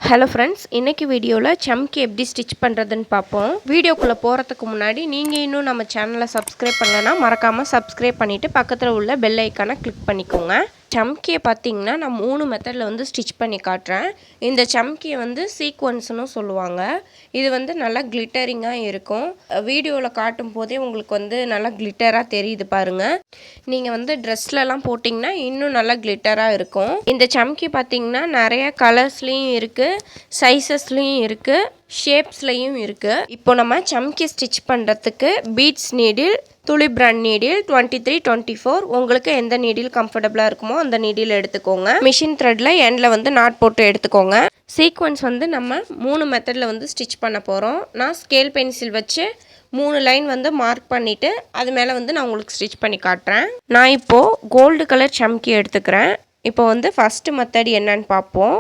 Hello friends, இன்றைக்கி வீடியோவில் சம்கி எப்படி ஸ்டிச் பண்ணுறதுன்னு பார்ப்போம். வீடியோக்குள்ளே போகிறதுக்கு முன்னாடி நீங்கள் இன்னும் நம்ம சேனலை சப்ஸ்கிரைப் பண்ணலைன்னா மறக்காமல் சப்ஸ்கிரைப் பண்ணிவிட்டு பக்கத்தில் உள்ள பெல் ஐக்கானை கிளிக் பண்ணிக்கோங்க. சம்கியை பார்த்திங்கன்னா நான் 3 மெத்தடில் வந்து ஸ்டிச் பண்ணி காட்டுறேன். இந்த சம்கியை வந்து சீக்வன்ஸ்னு சொல்லுவாங்க. இது வந்து நல்லா கிளிட்டரிங்காக இருக்கும். வீடியோவில் காட்டும் போதே உங்களுக்கு வந்து நல்லா கிளிட்டராக தெரியுது பாருங்கள். நீங்கள் வந்து ட்ரெஸ்லலாம் போட்டிங்கன்னா இன்னும் நல்லா கிளிட்டராக இருக்கும். இந்த சம்கி பார்த்திங்கன்னா நிறைய கலர்ஸ்லேயும் இருக்குது, சைஸஸ்லேயும் இருக்குது, ஷேப்ஸ்லையும் இருக்குது. இப்போ நம்ம சம்கி ஸ்டிச் பண்ணுறதுக்கு பீட்ஸ் நீடில், துளி பிராண்ட் நீடில் 23-24 உங்களுக்கு எந்த நீடில் கம்ஃபர்டபுளாக இருக்குமோ அந்த நீடில் எடுத்துக்கோங்க. மிஷின் த்ரெட்டில் எண்டில் வந்து நாட் போட்டு எடுத்துக்கோங்க. சீக்வன்ஸ் வந்து நம்ம 3 மெத்தடில் வந்து ஸ்டிச் பண்ண போகிறோம். நான் ஸ்கேல் பென்சில் வச்சு 3 லைன் வந்து மார்க் பண்ணிவிட்டு அது மேலே வந்து நான் உங்களுக்கு ஸ்டிச் பண்ணி காட்டுறேன். நான் இப்போது கோல்டு கலர் சம்கி எடுத்துக்கிறேன். இப்போ வந்து ஃபஸ்ட்டு மெத்தட் என்னன்னு பார்ப்போம்.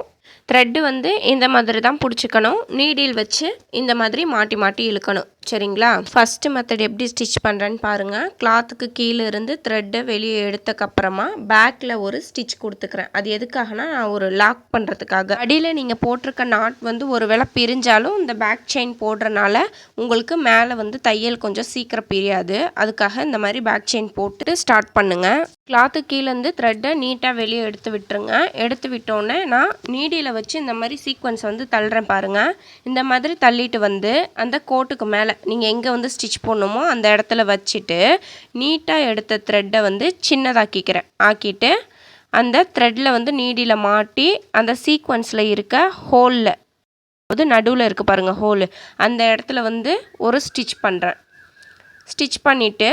த்ரெட்டு வந்து இந்த மாதிரி தான் பிடிச்சிக்கணும். நீடில் வச்சு இந்த மாதிரி மாட்டி மாட்டி இழுக்கணும். சரிங்களா? ஃபஸ்ட்டு மெத்தட் எப்படி ஸ்டிச் பண்ணுறேன்னு பாருங்கள். கிளாத்துக்கு கீழே இருந்து த்ரெட்டை வெளியே எடுத்தக்கப்புறமா பேக்கில் ஒரு ஸ்டிச் கொடுத்துக்கிறேன். அது எதுக்காகனா நான் ஒரு லாக் பண்ணுறதுக்காக. அடியில் நீங்கள் போட்டிருக்க நாட் வந்து ஒரு வேளை பிரிஞ்சாலும் இந்த பேக் செயின் போடுறனால உங்களுக்கு மேலே வந்து தையல் கொஞ்சம் சீக்கிரம் பிரியாது. அதுக்காக இந்த மாதிரி பேக் செயின் போட்டு ஸ்டார்ட் பண்ணுங்கள். கிளாத்து கீழேருந்து த்ரெட்டை நீட்டாக வெளியே எடுத்து விட்டுருங்க. எடுத்து விட்டோன்னே நான் நீடியில் வச்சு இந்த மாதிரி சீக்வன்ஸ் வந்து தள்ளுறேன் பாருங்கள். இந்த மாதிரி தள்ளிட்டு வந்து அந்த கோட்டுக்கு மேலே நீங்கள் எங்கே வந்து ஸ்டிச் பண்ணணுமோ அந்த இடத்துல வச்சுட்டு நீட்டாக எடுத்த த்ரெட்டை வந்து சின்னதாக்கிக்கிறேன். ஆக்கிட்டு அந்த த்ரெட்டில் வந்து நீடியில் மாட்டி அந்த சீக்வன்ஸில் இருக்க ஹோலில் அது நடுவில் இருக்குது பாருங்கள் ஹோலு, அந்த இடத்துல வந்து ஒரு ஸ்டிச் பண்ணுறேன். ஸ்டிச் பண்ணிவிட்டு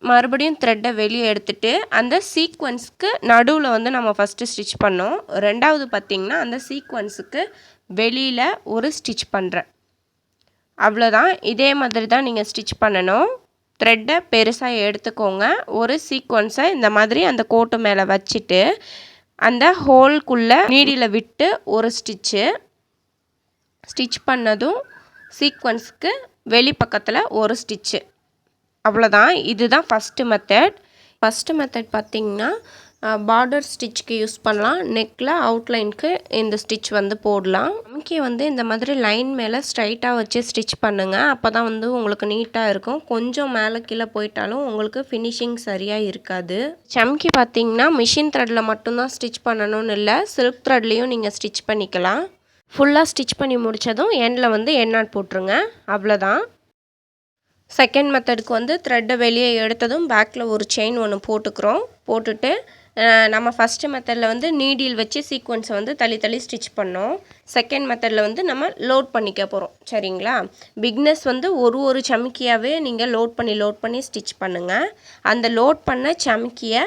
மறுபடியும் த்ரெட்டை வெளியே எடுத்துகிட்டு அந்த சீக்வன்ஸுக்கு நடுவில் வந்து நம்ம ஃபஸ்ட்டு ஸ்டிச் பண்ணோம். ரெண்டாவது பார்த்திங்கன்னா அந்த சீக்வன்ஸுக்கு வெளியில் ஒரு ஸ்டிச் பண்ணுறேன். அவ்வளோதான். இதே மாதிரி தான் நீங்கள் ஸ்டிச் பண்ணணும். த்ரெட்டை பெருசாக எடுத்துக்கோங்க. ஒரு சீக்வன்ஸை இந்த மாதிரி அந்த கோட்டு மேலே வச்சுட்டு அந்த ஹோல்குள்ளே நீடியில் விட்டு ஒரு ஸ்டிச் பண்ணதும் சீக்வன்ஸுக்கு வெளி பக்கத்தில் ஒரு ஸ்டிச்சு. அவ்வளோதான். இதுதான் ஃபஸ்ட்டு மெத்தட் பார்த்திங்கன்னா பார்டர் ஸ்டிச்சுக்கு யூஸ் பண்ணலாம். நெக்கில் அவுட்லைனுக்கு இந்த ஸ்டிச் வந்து போடலாம். சம்கி வந்து இந்த மாதிரி லைன் மேலே ஸ்ட்ரைட்டாக வச்சு ஸ்டிச் பண்ணுங்கள். அப்போ தான் வந்து உங்களுக்கு நீட்டாக இருக்கும். கொஞ்சம் மேலே கீழே போயிட்டாலும் உங்களுக்கு ஃபினிஷிங் சரியாக இருக்காது. சம்கி பார்த்திங்கன்னா மிஷின் த்ரெட்டில் மட்டும்தான் ஸ்டிச் பண்ணணும்னு இல்லை, சில்க் த்ரெட்லேயும் நீங்கள் ஸ்டிச் பண்ணிக்கலாம். ஃபுல்லாக ஸ்டிச் பண்ணி முடித்ததும் எண்டில் வந்து எண்ணாட் போட்டுருங்க. அவ்வளோதான். செகண்ட் மெத்தடுக்கு வந்து த்ரெட்டை வெளியே எடுத்ததும் பேக்கில் ஒரு செயின் ஒன்று போட்டுக்கிறோம். போட்டுட்டு நம்ம ஃபஸ்ட்டு மெத்தடில் வந்து நீடில் வச்சு சீக்வன்ஸை வந்து தள்ளி ஸ்டிச் பண்ணோம். செகண்ட் மெத்தடில் வந்து நம்ம லோட் பண்ணிக்க போகிறோம். சரிங்களா? பிக்னஸ் வந்து ஒரு சம்கியாகவே நீங்கள் லோட் பண்ணி ஸ்டிச் பண்ணுங்கள். அந்த லோட் பண்ண சம்கியை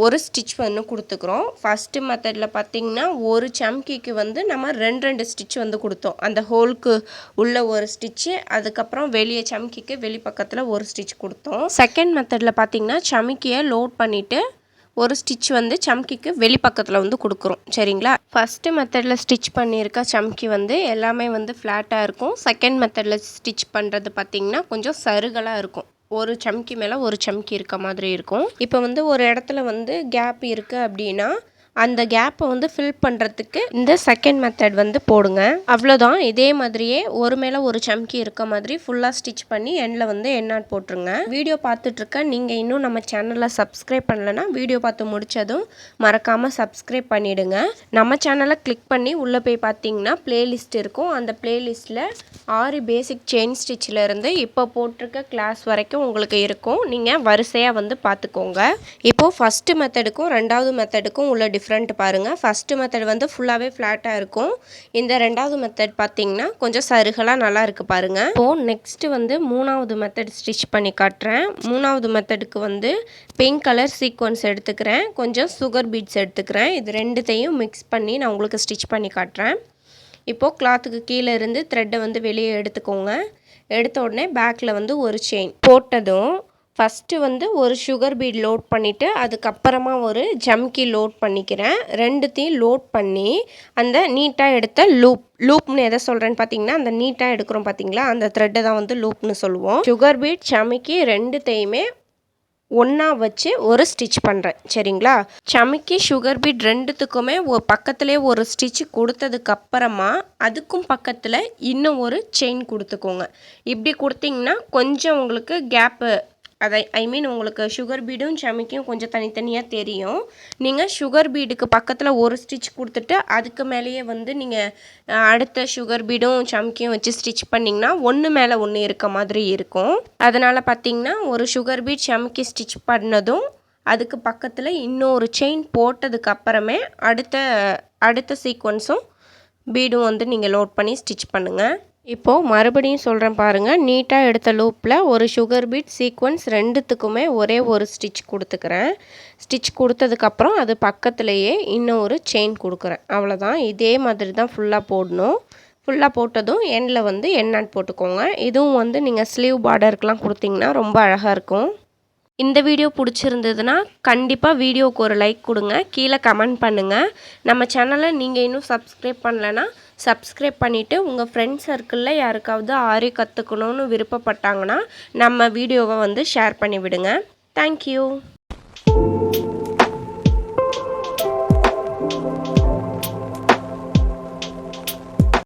ஒரு ஸ்டிச் வந்து கொடுத்துக்கிறோம். ஃபஸ்ட்டு மெத்தடில் பார்த்திங்கன்னா ஒரு சம்கிக்கு வந்து நம்ம ரெண்டு ஸ்டிச் வந்து கொடுத்தோம். அந்த ஹோலுக்கு உள்ள ஒரு ஸ்டிச்சு, அதுக்கப்புறம் வெளியே சம்கிக்கு வெளி பக்கத்தில் ஒரு ஸ்டிச் கொடுத்தோம். செகண்ட் மெத்தடில் பார்த்திங்கன்னா சம்கியை லோட் பண்ணிவிட்டு ஒரு ஸ்டிச் வந்து சம்கிக்கு வெளி பக்கத்தில் வந்து கொடுக்குறோம். சரிங்களா? ஃபஸ்ட்டு மெத்தடில் ஸ்டிச் பண்ணியிருக்க சம்கி வந்து எல்லாமே வந்து ஃப்ளாட்டாக இருக்கும். செகண்ட் மெத்தடில் ஸ்டிச் பண்ணுறது பார்த்திங்கன்னா கொஞ்சம் சருகலாக இருக்கும். ஒரு சம்கி மேலே ஒரு சம்கி இருக்க மாதிரி இருக்கும். இப்போ வந்து ஒரு இடத்துல வந்து கேப் இருக்குது அப்படின்னா அந்த கேப்பை வந்து ஃபில் பண்ணுறதுக்கு இந்த செகண்ட் மெத்தட் வந்து போடுங்க. அவ்வளோதான். இதே மாதிரியே ஒரு மேலே ஒரு சம்கி இருக்க மாதிரி ஃபுல்லாக ஸ்டிச் பண்ணி எண்டில் வந்து எண்ணாட் போட்டுருங்க. வீடியோ பார்த்துட்ருக்க நீங்கள் இன்னும் நம்ம சேனலை சப்ஸ்கிரைப் பண்ணலைன்னா வீடியோ பார்த்து முடித்ததும் மறக்காமல் சப்ஸ்கிரைப் பண்ணிவிடுங்க. நம்ம சேனலை கிளிக் பண்ணி உள்ளே போய் பார்த்தீங்கன்னா ப்ளேலிஸ்ட் இருக்கும். அந்த ப்ளேலிஸ்ட்டில் 6 பேசிக் செயின் ஸ்டிச்சில் இருந்து இப்போ போட்டிருக்க கிளாஸ் வரைக்கும் உங்களுக்கு இருக்கும். நீங்கள் வரிசையாக வந்து பார்த்துக்கோங்க. இப்போது ஃபஸ்ட்டு மெத்தடுக்கும் ரெண்டாவது மெத்தடுக்கும் உள்ள டிஃப்ரெண்ட் பாருங்கள். ஃபஸ்ட்டு மெத்தட் வந்து ஃபுல்லாகவே ஃப்ளாட்டாக இருக்கும். இந்த ரெண்டாவது மெத்தட் பார்த்திங்கன்னா கொஞ்சம் சருகலாக நல்லா இருக்குது பாருங்கள். இப்போது நெக்ஸ்ட்டு வந்து மூணாவது மெத்தட் ஸ்டிச் பண்ணி காட்டுறேன். மூணாவது மெத்தடுக்கு வந்து பிங்க் கலர் சீக்வன்ஸ் எடுத்துக்கிறேன், கொஞ்சம் சுகர் பீட்ஸ் எடுத்துக்கிறேன். இது ரெண்டுத்தையும் மிக்ஸ் பண்ணி நான் உங்களுக்கு ஸ்டிச் பண்ணி காட்டுறேன். இப்போது கிளாத்துக்கு கீழே இருந்து த்ரெட்டை வந்து வெளியே எடுத்துக்கோங்க. எடுத்த உடனே பேக்கில் வந்து ஒரு செயின் போட்டதும் ஃபஸ்ட்டு வந்து ஒரு சுகர் பீட் லோட் பண்ணிவிட்டு அதுக்கப்புறமா ஒரு ஜம்கி லோட் பண்ணிக்கிறேன். ரெண்டுத்தையும் லோட் பண்ணி அந்த நீட்டாக எடுத்த லூப்னு எதை சொல்கிறேன்னு பார்த்தீங்கன்னா அந்த நீட்டாக எடுக்கிறோம் பார்த்தீங்களா, அந்த த்ரெட்டை தான் வந்து லூப்னு சொல்லுவோம். சுகர் பீட் சம்கி ரெண்டுத்தையுமே ஒன்றா வச்சு ஒரு ஸ்டிச் பண்ணுறேன். சரிங்களா? சமிக்கி சுகர் பீட் ரெண்டுத்துக்குமே பக்கத்துலேயே ஒரு ஸ்டிச் கொடுத்ததுக்கப்புறமா அதுக்கும் பக்கத்தில் இன்னும் ஒரு செயின் கொடுத்துக்கோங்க. இப்படி கொடுத்தீங்கன்னா கொஞ்சம் உங்களுக்கு கேப்பு, உங்களுக்கு சுகர் பீடும் சமிக்கியும் கொஞ்சம் தனித்தனியாக தெரியும். நீங்கள் சுகர் பீடுக்கு பக்கத்தில் ஒரு ஸ்டிச் கொடுத்துட்டு அதுக்கு மேலேயே வந்து நீங்கள் அடுத்த சுகர் பீடும் சமிக்கியும் வச்சு ஸ்டிச் பண்ணிங்கன்னா ஒன்று மேலே ஒன்று இருக்க மாதிரி இருக்கும். அதனால் பார்த்தீங்கன்னா ஒரு சுகர் பீட் சமிக்கி ஸ்டிச் பண்ணதும் அதுக்கு பக்கத்தில் இன்னொரு செயின் போட்டதுக்கு அப்புறமே அடுத்த சீக்வன்ஸும் பீடும் வந்து நீங்கள் லோட் பண்ணி ஸ்டிச் பண்ணுங்கள். இப்போது மறுபடியும் சொல்கிறேன் பாருங்கள். நீட்டாக எடுத்த லூப்பில் ஒரு சுகர் பீட் சீக்வன்ஸ் ரெண்டுத்துக்குமே ஒரே ஒரு ஸ்டிச் கொடுத்துக்கிறேன். ஸ்டிச் கொடுத்ததுக்கப்புறம் அது பக்கத்துலேயே இன்னும் ஒரு செயின் கொடுக்குறேன். அவ்வளோதான். இதே மாதிரி தான் ஃபுல்லாக போடணும். ஃபுல்லாக போட்டதும் எண்டில் வந்து எண்ணாட் போட்டுக்கோங்க. இதுவும் வந்து நீங்கள் ஸ்லீவ் பார்டருக்கெலாம் கொடுத்தீங்கன்னா ரொம்ப அழகாக இருக்கும். இந்த வீடியோ பிடிச்சிருந்ததுன்னா கண்டிப்பாக வீடியோவுக்கு ஒரு லைக் கொடுங்க. கீழே கமெண்ட் பண்ணுங்கள். நம்ம சேனலை நீங்கள் இன்னும் சப்ஸ்கிரைப் பண்ணலைன்னா சப்ஸ்கிரைப் பண்ணிவிட்டு உங்கள் ஃப்ரெண்ட்ஸ் சர்க்கிளில் யாருக்காவது ஆரி கற்றுக்கணுன்னு விருப்பப்பட்டாங்கன்னா நம்ம வீடியோவை வந்து ஷேர் பண்ணி விடுங்க. தேங்க்யூ.